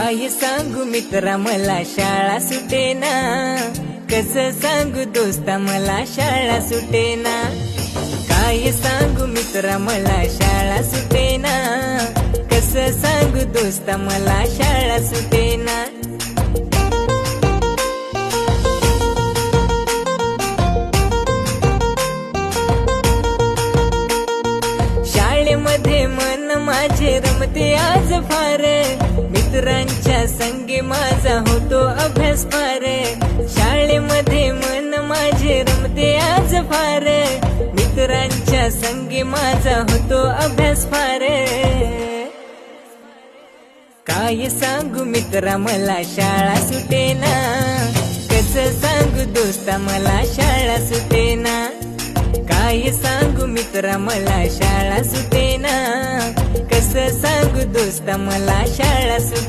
काय सांगू मित्रा मला शाळा सुटेना, कसं सांगू दोस्ता मला शाळा सुटेना। काय सांगू मित्रा मला शाळा सुटेना, कसं सांगू दोस्ता मला शाळा सुटेना। शाळेमध्ये मन माझे रमते आज फार, मित्रांच्या संगी माझा होतो अभ्यास फार। शाळेमध्ये मन माझे रमते आज फार, मित्रांच्या संगी माझा होतो अभ्यास फार। काय सांगू मित्रा मला शाळा सुटेना, कसं सांगू दोस्ता मला शाळा सुटेना। काय सांगू मित्रा मला शाळा सुटेना, कसं सांगू दोस्ता मला शाळा सुटेना।